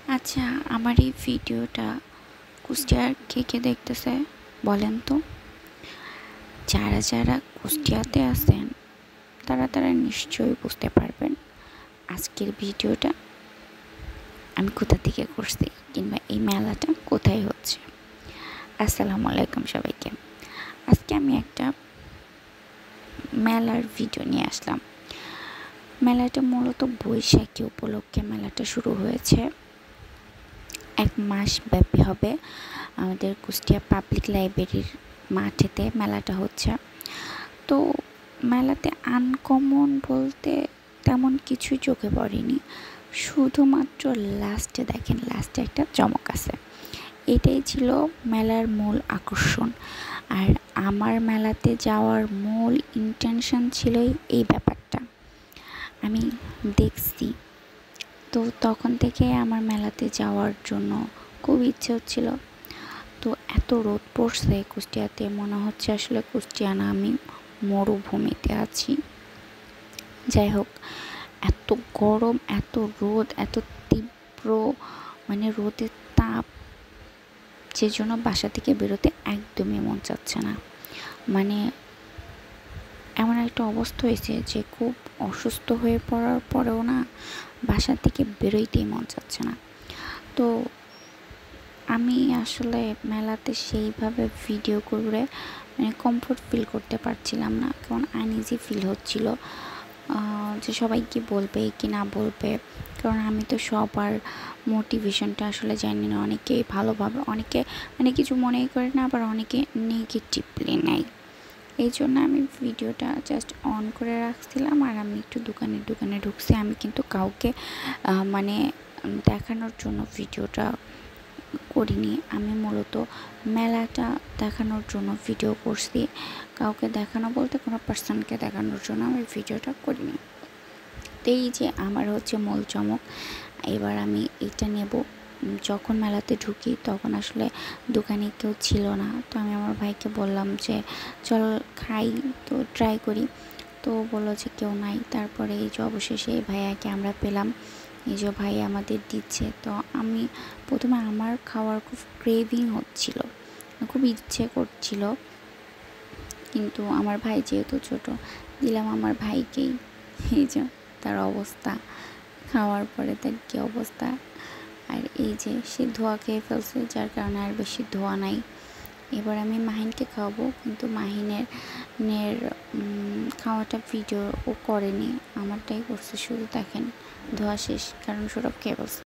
আচ্ছা, আমার এই ভিডিওটা কুষ্টিয়ার কে দেখতেছে বলেন তো? যারা যারা কুষ্টিয়াতে আছেন তারা নিশ্চয়ই বুঝতে পারবেন আজকের ভিডিওটা আমি কোথা থেকে করছি, কিংবা এই মেলাটা কোথায় হচ্ছে। আসসালামু আলাইকুম সবাইকে। আজকে আমি একটা মেলার ভিডিও নিয়ে আসলাম। মেলাটা মূলত বৈশাখী উপলক্ষে মেলাটা শুরু হয়েছে। 1 মাস ব্যাপী হবে। আমাদের কুষ্টিয়া পাবলিক লাইব্রেরির মাঠেতে মেলাটা হচ্ছে। তো মেলাতে আনকমন বলতে তেমন কিছুই চোখে পড়েনি, শুধুমাত্র লাস্টে দেখেন, লাস্টে একটা চমক আছে। এটাই ছিল মেলার মূল আকর্ষণ। আর আমার মেলাতে যাওয়ার মূল ইন্টেনশন ছিল এই ব্যাপারটা। আমি দেখছি, তো তখন থেকে আমার মেলাতে যাওয়ার জন্য খুব ইচ্ছে হচ্ছিল। তো এত রোদ পড়ছে কুষ্টিয়াতে, মনে হচ্ছে আসলে কুষ্টিয়া না, আমি মরুভূমিতে আছি। যাই হোক, এত গরম, এত রোদ, এত তীব্র, মানে রোদের তাপ, যে জন্য বাসা থেকে বেরোতে একদমই মন চাচ্ছে না। মানে এমন একটা অবস্থা হয়েছে যে খুব অসুস্থ হয়ে পড়ার পরেও না, বাসা থেকে বেরোইতেই মন চাচ্ছে না। তো আমি আসলে মেলাতে সেইভাবে ভিডিও করে কমফোর্ট ফিল করতে পারছিলাম না, কারণ আনইজি ফিল হচ্ছিল যে সবাই কি বলবে কি না বলবে। কারণ আমি তো সবার মোটিভেশনটা আসলে জানি না। অনেকে ভালোভাবে, অনেকে কিছু মনেই করে না, আবার অনেকে নেগেটিভলি নেয়। এই জন্য আমি ভিডিওটা জাস্ট অন করে রাখছিলাম, আর আমি একটু দোকানে ঢুকছি। আমি কিন্তু কাউকে দেখানোর জন্য ভিডিওটা করিনি। আমি মূলত মেলাটা দেখানোর জন্য ভিডিও করছি। কাউকে দেখানো বলতে কোনো পার্সনকে দেখানোর জন্য আমি ভিডিওটা করিনি। তো এই যে আমার হচ্ছে মূল চমক। এবার আমি এটা নেব। যখন মেলাতে ঢুকি তখন আসলে দোকানে কেউ ছিল না। তো আমি আমার ভাইকে বললাম যে চল খাই, তো ট্রাই করি। তো বললো যে কেউ নাই। তারপরে এই যে অবশেষে এই ভাইয়াকে আমরা পেলাম। এই যে ভাই আমাদের দিচ্ছে। তো আমি প্রথমে, আমার খাওয়ার খুব ক্রেভিং হচ্ছিল, খুব ইচ্ছে করছিল, কিন্তু আমার ভাই যেহেতু ছোট, দিলাম আমার ভাইকেই। এই যে তার অবস্থা, খাওয়ার পরে তার কী অবস্থা। আর এই যে সে ধোয়া খেয়ে ফেলছে, যার কারণে আর বেশি ধোয়া নাই। এবার আমি মাহিনকে খাওয়াবো, কিন্তু মাহিনের খাওয়াটা ভিডিও ও করেনি, আমারটাই করছে। শুধু দেখেন ধোয়া শেষ, কারণ সৌরভ খেয়ে ফেলছে।